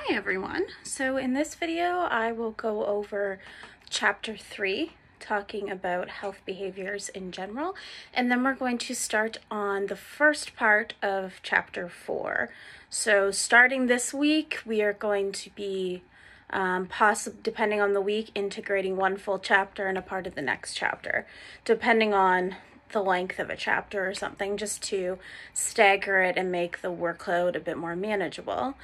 Hi everyone. So in this video I will go over chapter 3, talking about health behaviors in general, and then we're going to start on the first part of chapter 4. So starting this week we are going to be depending on the week, integrating one full chapter and a part of the next chapter, depending on the length of a chapter or something, just to stagger it and make the workload a bit more manageable.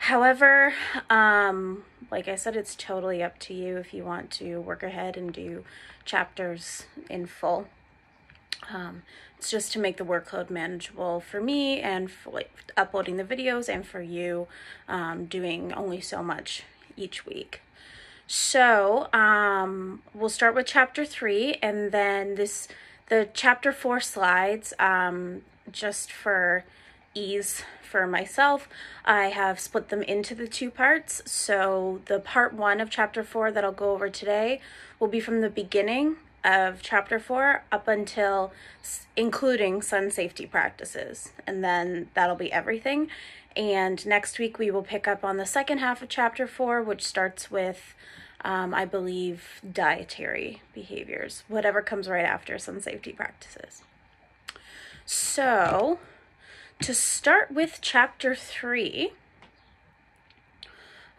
However, like I said, it's totally up to you if you want to work ahead and do chapters in full. It's just to make the workload manageable for me and for uploading the videos, and for you doing only so much each week. So we'll start with chapter 3, and then the chapter 4 slides, just for ease for myself, I have split them into the two parts. So the part 1 of chapter 4 that I'll go over today will be from the beginning of chapter 4 up until including sun safety practices, and then that'll be everything. And next week we will pick up on the second half of chapter 4, which starts with I believe dietary behaviors, whatever comes right after sun safety practices. So to start with chapter 3,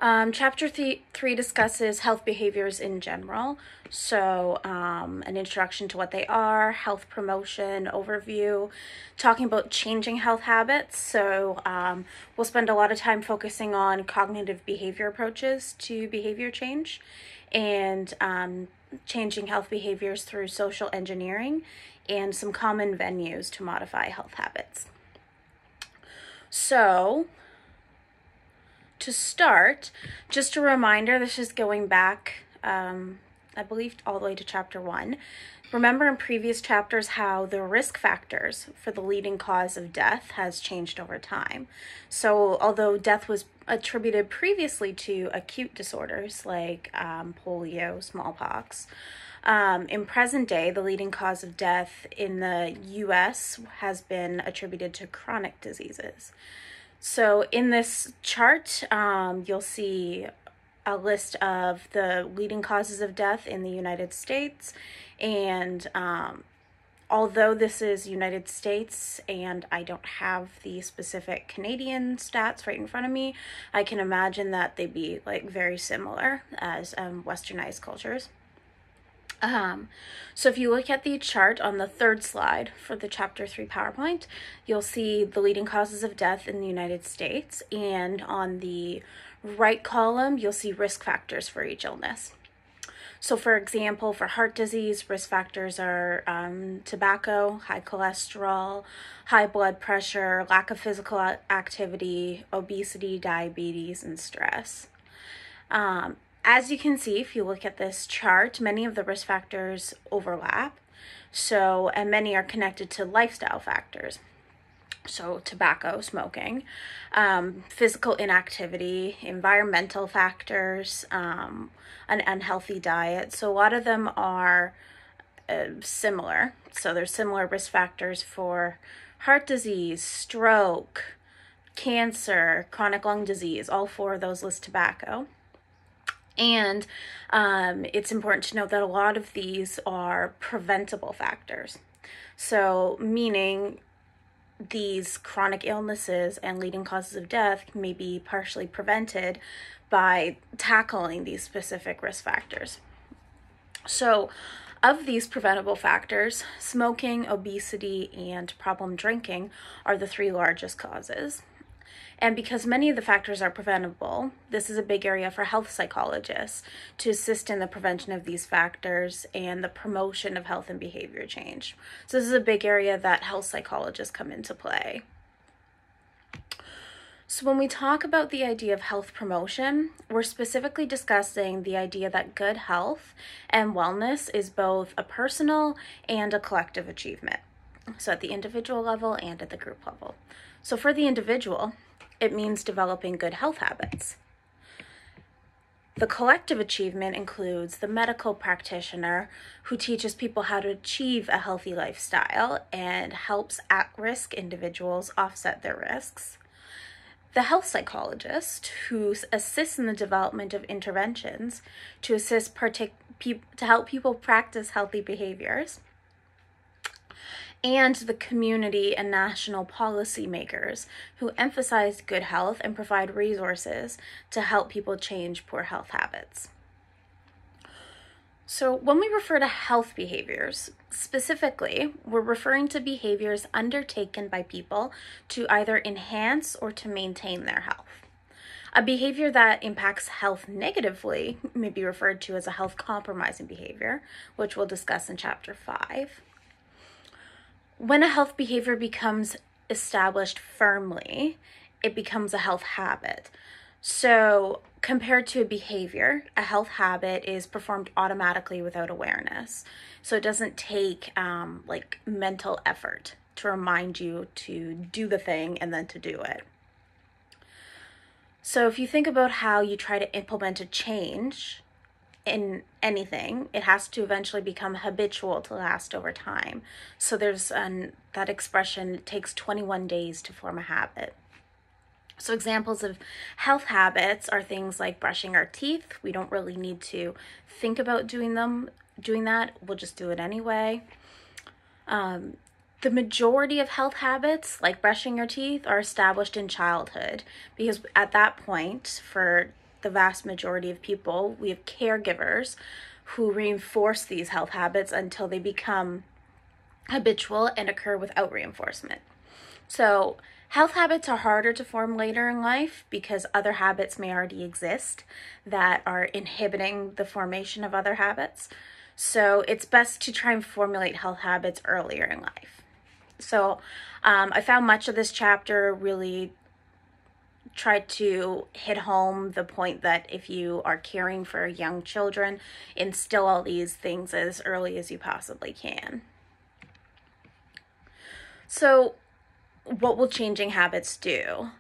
chapter 3 discusses health behaviors in general. So an introduction to what they are, health promotion, overview, talking about changing health habits. So we'll spend a lot of time focusing on cognitive behavior approaches to behavior change, and changing health behaviors through social engineering, and some common venues to modify health habits. So to start, just a reminder, this is going back, I believe, all the way to chapter 1. Remember in previous chapters how the risk factors for the leading cause of death has changed over time. So although death was attributed previously to acute disorders like polio, smallpox, in present day, the leading cause of death in the U.S. has been attributed to chronic diseases. So in this chart, you'll see a list of the leading causes of death in the United States. And although this is United States and I don't have the specific Canadian stats right in front of me, I can imagine that they'd be like very similar as westernized cultures. So if you look at the chart on the third slide for the chapter 3 PowerPoint, you'll see the leading causes of death in the United States, and on the right column, you'll see risk factors for each illness. So for example, for heart disease, risk factors are tobacco, high cholesterol, high blood pressure, lack of physical activity, obesity, diabetes, and stress. As you can see, if you look at this chart, many of the risk factors overlap. So, and many are connected to lifestyle factors. So tobacco, smoking, physical inactivity, environmental factors, an unhealthy diet. So a lot of them are similar. So there's similar risk factors for heart disease, stroke, cancer, chronic lung disease. All 4 of those list tobacco. And it's important to note that a lot of these are preventable factors. So meaning these chronic illnesses and leading causes of death may be partially prevented by tackling these specific risk factors. So of these preventable factors, smoking, obesity, and problem drinking are the 3 largest causes. And because many of the factors are preventable, this is a big area for health psychologists to assist in the prevention of these factors and the promotion of health and behavior change. So this is a big area that health psychologists come into play. So when we talk about the idea of health promotion, we're specifically discussing the idea that good health and wellness is both a personal and a collective achievement. So at the individual level and at the group level. So for the individual, it means developing good health habits. The collective achievement includes the medical practitioner who teaches people how to achieve a healthy lifestyle and helps at-risk individuals offset their risks. the health psychologist, who assists in the development of interventions to to help people practice healthy behaviors, and the community and national policy makers who emphasize good health and provide resources to help people change poor health habits. So when we refer to health behaviors, specifically, we're referring to behaviors undertaken by people to either enhance or to maintain their health. A behavior that impacts health negatively may be referred to as a health compromising behavior, which we'll discuss in Chapter 5. When a health behavior becomes established firmly, it becomes a health habit. So compared to a behavior, a health habit is performed automatically without awareness. So it doesn't take like mental effort to remind you to do the thing and then to do it. So if you think about how you try to implement a change in anything, it has to eventually become habitual to last over time. So there's that expression, it takes 21 days to form a habit. So examples of health habits are things like brushing our teeth. We don't really need to think about doing that. We'll just do it anyway. The majority of health habits, like brushing your teeth, are established in childhood because at that point, for the vast majority of people, we have caregivers who reinforce these health habits until they become habitual and occur without reinforcement. So health habits are harder to form later in life because other habits may already exist that are inhibiting the formation of other habits. So it's best to try and formulate health habits earlier in life. So I found much of this chapter really tried to hit home the point that if you are caring for young children, instill all these things as early as you possibly can. So what will changing habits do?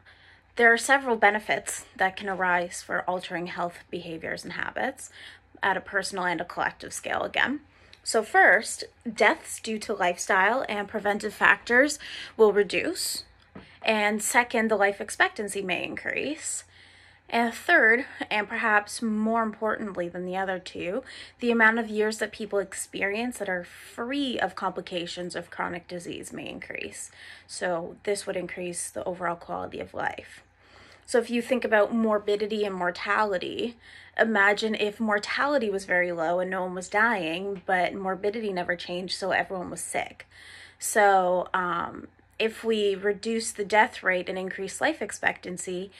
There are several benefits that can arise for altering health behaviors and habits at a personal and a collective scale again. So first, deaths due to lifestyle and preventive factors will reduce. And second, the life expectancy may increase. And third, and perhaps more importantly than the other two, the amount of years that people experience that are free of complications of chronic disease may increase. So this would increase the overall quality of life. So if you think about morbidity and mortality, imagine if mortality was very low and no one was dying, but morbidity never changed, so everyone was sick. So if we reduce the death rate and increase life expectancy,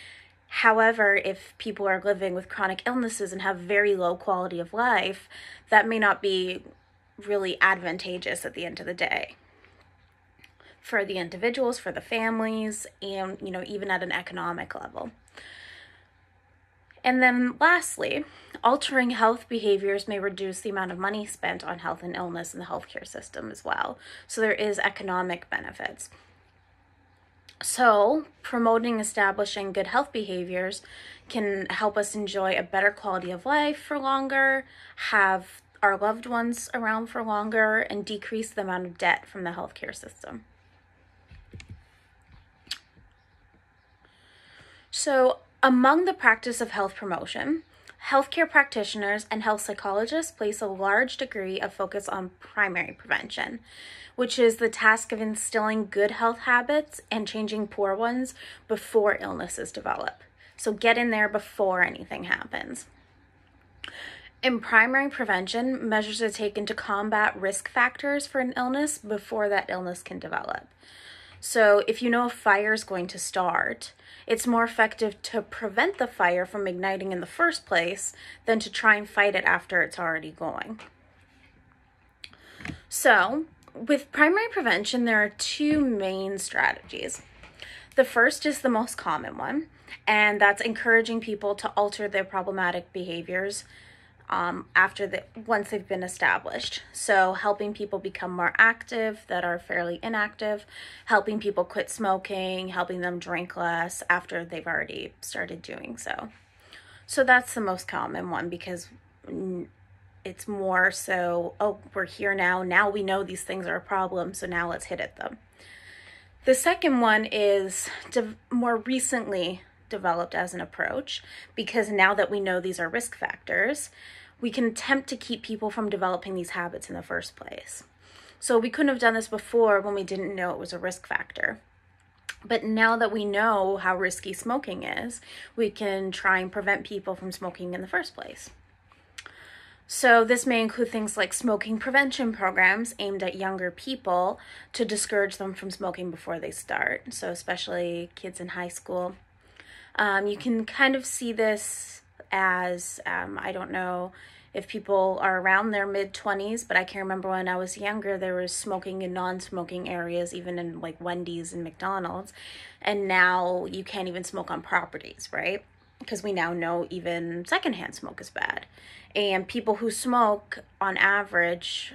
however, if people are living with chronic illnesses and have very low quality of life, that may not be really advantageous at the end of the day for the individuals, for the families, and even at an economic level. And then lastly, altering health behaviors may reduce the amount of money spent on health and illness in the healthcare system as well. So there is economic benefits. So promoting, establishing good health behaviors can help us enjoy a better quality of life for longer, have our loved ones around for longer, and decrease the amount of debt from the healthcare system. So among the practice of health promotion, healthcare practitioners and health psychologists place a large degree of focus on primary prevention, which is the task of instilling good health habits and changing poor ones before illnesses develop. So get in there before anything happens. In primary prevention, measures are taken to combat risk factors for an illness before that illness can develop. So if you know a fire is going to start, it's more effective to prevent the fire from igniting in the first place than to try and fight it after it's already going. So with primary prevention, there are two main strategies. The first is the most common one, and that's encouraging people to alter their problematic behaviors once they've been established. So helping people become more active that are fairly inactive, helping people quit smoking, helping them drink less after they've already started doing so. So that's the most common one because it's more so, oh, we're here now we know these things are a problem, so now let's hit at them. The second one is more recently developed as an approach, because now that we know these are risk factors, we can attempt to keep people from developing these habits in the first place. So we couldn't have done this before when we didn't know it was a risk factor. But now that we know how risky smoking is, we can try and prevent people from smoking in the first place. So this may include things like smoking prevention programs aimed at younger people to discourage them from smoking before they start. So especially kids in high school. You can kind of see this as, I don't know if people are around their mid-20s, but I can remember when I was younger, there was smoking in non-smoking areas, even in like Wendy's and McDonald's. And now you can't even smoke on properties, right? Because we now know even secondhand smoke is bad. And people who smoke, on average,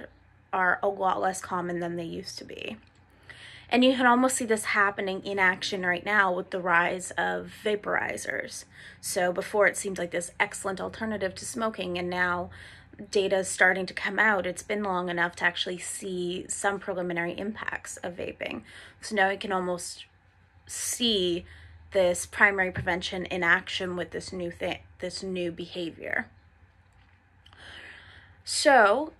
are a lot less common than they used to be. And you can almost see this happening in action right now with the rise of vaporizers. So before it seemed like this excellent alternative to smoking, and now data is starting to come out. It's been long enough to actually see some preliminary impacts of vaping. So now you can almost see this primary prevention in action with this new behavior. So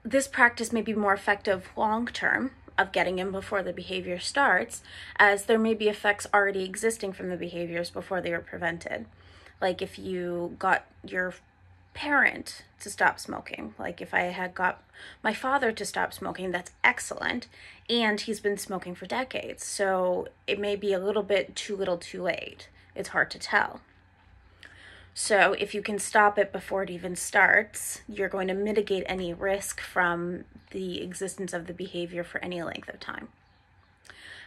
this practice may be more effective long-term of getting in before the behavior starts, as there may be effects already existing from the behaviors before they were prevented. Like if you got your parent to stop smoking, like if I had got my father to stop smoking, that's excellent, and he's been smoking for decades, so it may be a little bit too little too late. It's hard to tell. So if you can stop it before it even starts, you're going to mitigate any risk from the existence of the behavior for any length of time.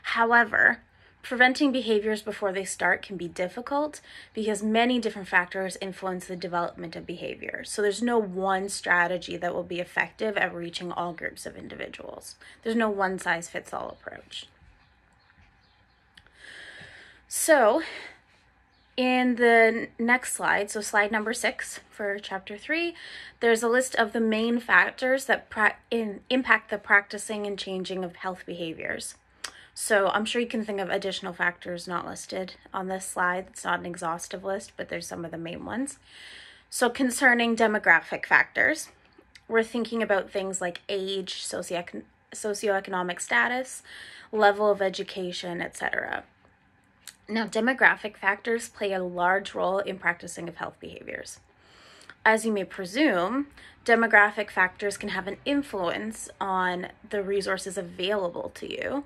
However, preventing behaviors before they start can be difficult because many different factors influence the development of behavior. So there's no one strategy that will be effective at reaching all groups of individuals. There's no one-size-fits-all approach. So in the next slide, so slide number 6 for chapter 3, there's a list of the main factors that impact the practicing and changing of health behaviors. So I'm sure you can think of additional factors not listed on this slide. It's not an exhaustive list, but there's some of the main ones. So concerning demographic factors, we're thinking about things like age, socioeconomic status, level of education, etc. Now, demographic factors play a large role in practicing of health behaviors. As you may presume, demographic factors can have an influence on the resources available to you.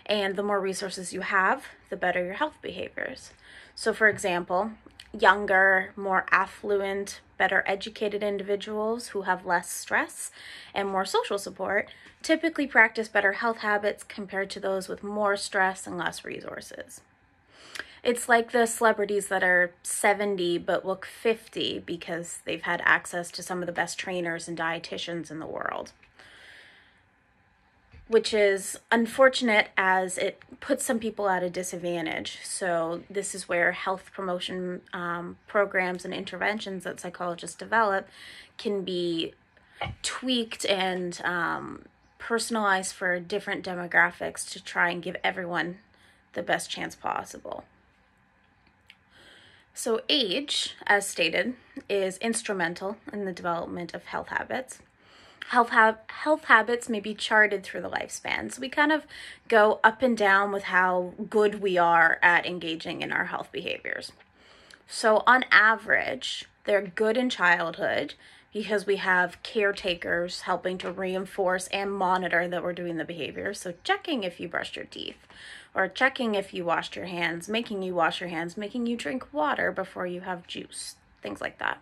And the more resources you have, the better your health behaviors. So for example, younger, more affluent, better educated individuals who have less stress and more social support typically practice better health habits compared to those with more stress and less resources. It's like the celebrities that are 70 but look 50 because they've had access to some of the best trainers and dietitians in the world, which is unfortunate as it puts some people at a disadvantage. So this is where health promotion programs and interventions that psychologists develop can be tweaked and personalized for different demographics to try and give everyone the best chance possible. So age, as stated, is instrumental in the development of health habits. Health habits may be charted through the lifespan. So we kind of go up and down with how good we are at engaging in our health behaviors. So on average, they're good in childhood because we have caretakers helping to reinforce and monitor that we're doing the behavior. So checking if you brushed your teeth, or checking if you washed your hands, making you wash your hands, making you drink water before you have juice, things like that.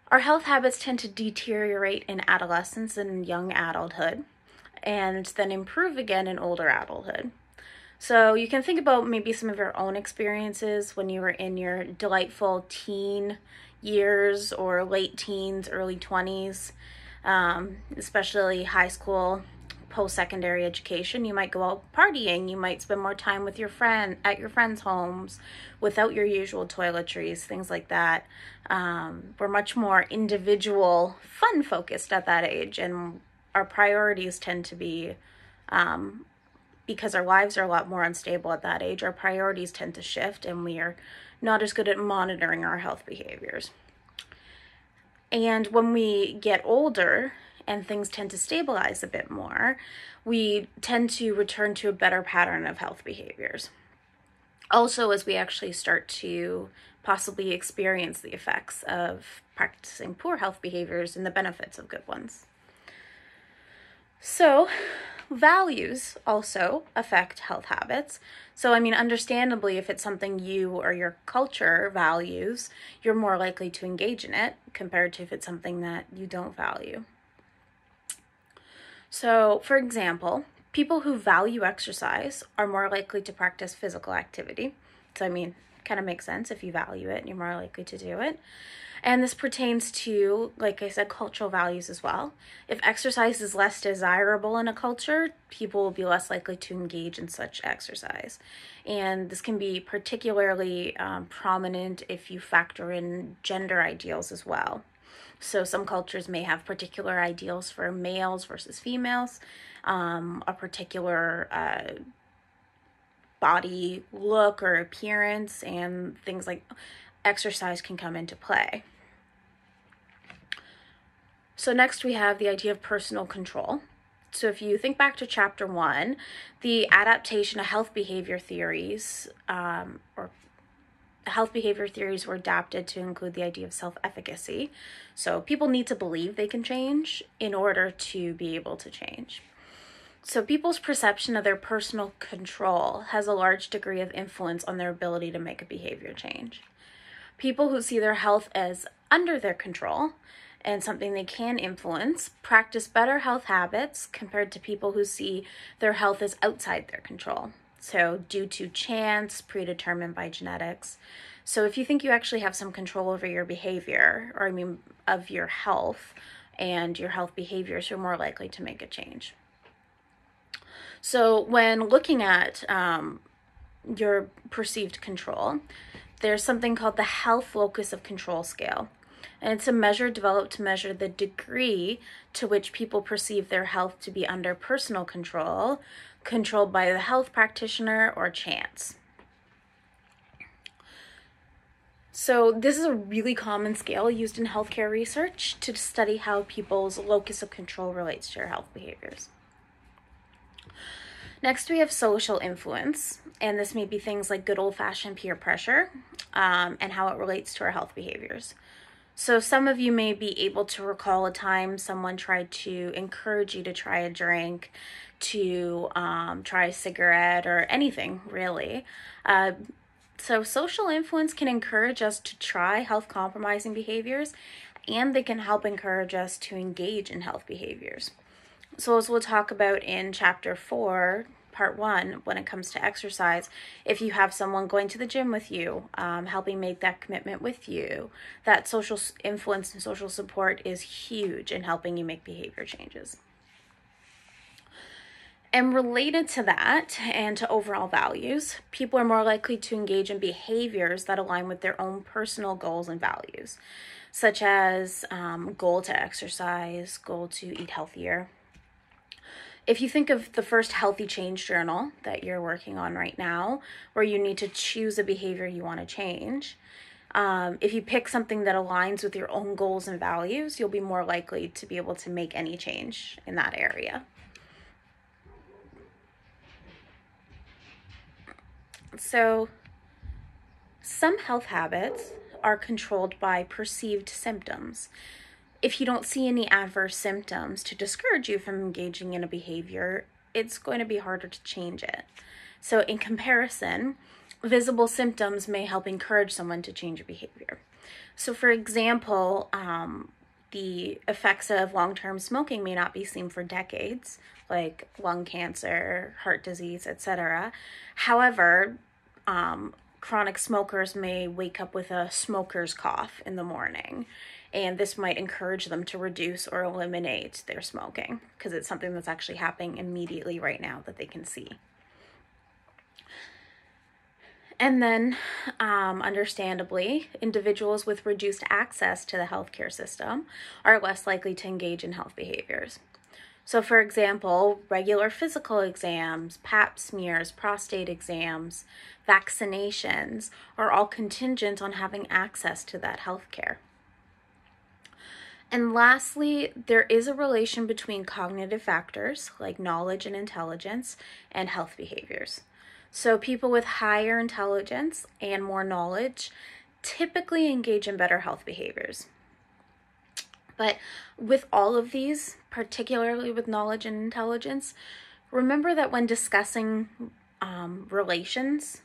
Our health habits tend to deteriorate in adolescence and young adulthood, and then improve again in older adulthood. So you can think about maybe some of your own experiences when you were in your delightful teen years or late teens, early 20s, especially high school, post-secondary education. You might go out partying, you might spend more time with your at your friends' homes without your usual toiletries, things like that. We're much more individual, fun-focused at that age, and our priorities tend to be because our lives are a lot more unstable at that age, our priorities tend to shift and we are not as good at monitoring our health behaviors. And when we get older and things tend to stabilize a bit more, we tend to return to a better pattern of health behaviors. Also, as we actually start to possibly experience the effects of practicing poor health behaviors and the benefits of good ones. So, values also affect health habits. So, understandably, if it's something you or your culture values, you're more likely to engage in it compared to if it's something that you don't value. So, for example, people who value exercise are more likely to practice physical activity. So, kind of makes sense. If you value it, you're more likely to do it. And this pertains to, like I said, cultural values as well. If exercise is less desirable in a culture, people will be less likely to engage in such exercise. And this can be particularly prominent if you factor in gender ideals as well. So some cultures may have particular ideals for males versus females, a particular body look or appearance, and things like exercise can come into play. So next we have the idea of personal control. So if you think back to chapter 1, the adaptation of health behavior theories, health behavior theories were adapted to include the idea of self-efficacy. So people need to believe they can change in order to be able to change. So people's perception of their personal control has a large degree of influence on their ability to make a behavior change. People who see their health as under their control and something they can influence practice better health habits compared to people who see their health as outside their control. So due to chance, predetermined by genetics. So if you think you actually have some control over your behavior, of your health and your health behaviors, you're more likely to make a change. So when looking at your perceived control, there's something called the Health Locus of Control Scale. And it's a measure developed to measure the degree to which people perceive their health to be under personal control, controlled by the health practitioner, or chance. So this is a really common scale used in healthcare research to study how people's locus of control relates to their health behaviors. Next, we have social influence, and this may be things like good old-fashioned peer pressure and how it relates to our health behaviors. So some of you may be able to recall a time someone tried to encourage you to try a drink, to try a cigarette, or anything, really. So social influence can encourage us to try health-compromising behaviors, and they can help encourage us to engage in health behaviors. So as we'll talk about in chapter 4, part 1, when it comes to exercise, if you have someone going to the gym with you, helping make that commitment with you, that social influence and social support is huge in helping you make behavior changes. And related to that and to overall values, people are more likely to engage in behaviors that align with their own personal goals and values, such as goal to exercise, goal to eat healthier. If you think of the first healthy change journal that you're working on right now, where you need to choose a behavior you want to change, if you pick something that aligns with your own goals and values, you'll be more likely to be able to make any change in that area. So, some health habits are controlled by perceived symptoms. If you don't see any adverse symptoms to discourage you from engaging in a behavior, it's going to be harder to change it. So in comparison, visible symptoms may help encourage someone to change a behavior. So for example, the effects of long-term smoking may not be seen for decades, like lung cancer, heart disease, etc. However, chronic smokers may wake up with a smoker's cough in the morning, and this might encourage them to reduce or eliminate their smoking because it's something that's actually happening immediately right now that they can see. And then, understandably, individuals with reduced access to the healthcare system are less likely to engage in health behaviors. So for example, regular physical exams, pap smears, prostate exams, vaccinations are all contingent on having access to that health care. And lastly, there is a relation between cognitive factors like knowledge and intelligence and health behaviors. So people with higher intelligence and more knowledge typically engage in better health behaviors. But with all of these, particularly with knowledge and intelligence, remember that when discussing relations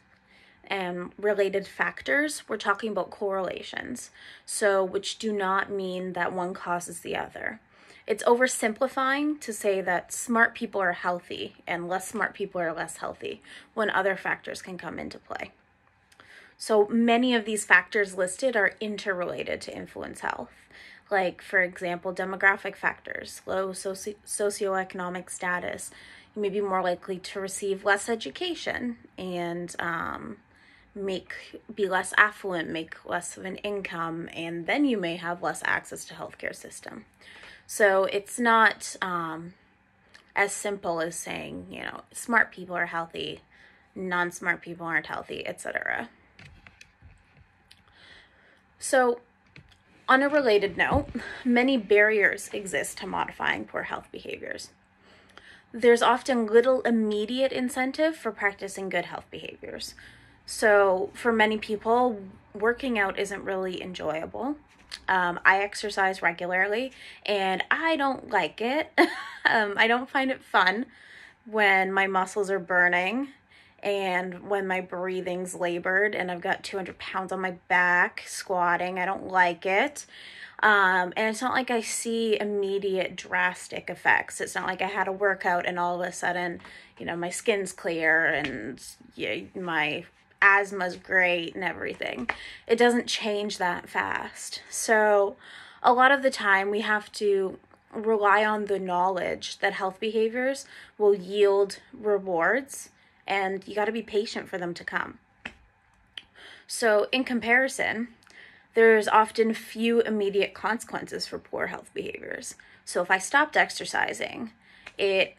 and related factors, we're talking about correlations, so which do not mean that one causes the other. It's oversimplifying to say that smart people are healthy and less smart people are less healthy when other factors can come into play. So many of these factors listed are interrelated to influence health. Like, for example, demographic factors, low socioeconomic status. You may be more likely to receive less education and be less affluent, make less of an income, and then you may have less access to healthcare system. So it's not as simple as saying, smart people are healthy, non-smart people aren't healthy, etc. So on a related note, many barriers exist to modifying poor health behaviors. There's often little immediate incentive for practicing good health behaviors. So for many people, working out isn't really enjoyable. I exercise regularly and I don't like it. I don't find it fun when my muscles are burning and when my breathing's labored and I've got 200 pounds on my back squatting. I don't like it. And it's not like I see immediate drastic effects. It's not like I had a workout and all of a sudden, my skin's clear and my asthma's great and everything. It doesn't change that fast. So a lot of the time we have to rely on the knowledge that health behaviors will yield rewards, and you got to be patient for them to come. So in comparison, there's often few immediate consequences for poor health behaviors. So if I stopped exercising, it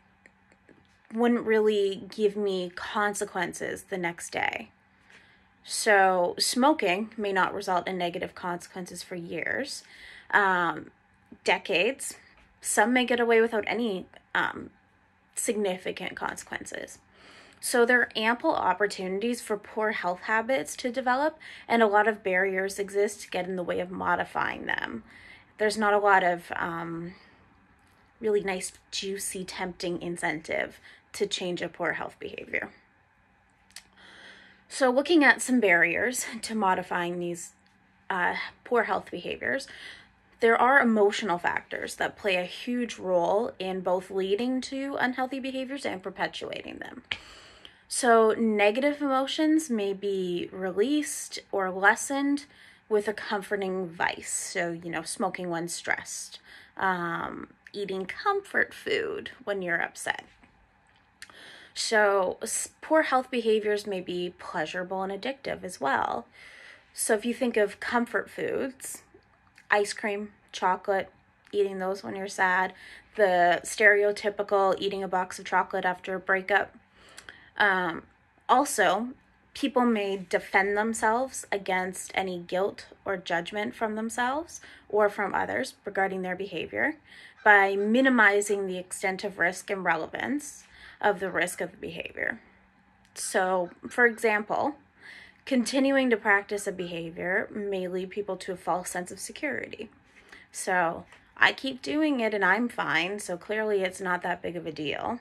wouldn't really give me consequences the next day. So smoking may not result in negative consequences for years, decades. Some may get away without any significant consequences. So there are ample opportunities for poor health habits to develop, and a lot of barriers exist to get in the way of modifying them. There's not a lot of really nice, juicy, tempting incentive to change a poor health behavior. So looking at some barriers to modifying these poor health behaviors, there are emotional factors that play a huge role in both leading to unhealthy behaviors and perpetuating them. So negative emotions may be released or lessened with a comforting vice. So, smoking when stressed, eating comfort food when you're upset. So poor health behaviors may be pleasurable and addictive as well. So if you think of comfort foods, ice cream, chocolate, eating those when you're sad, the stereotypical eating a box of chocolate after a breakup. Also, people may defend themselves against any guilt or judgment from themselves or from others regarding their behavior by minimizing the extent of risk and relevance of the risk of the behavior. So, for example, continuing to practice a behavior may lead people to a false sense of security. So, I keep doing it and I'm fine, so clearly it's not that big of a deal.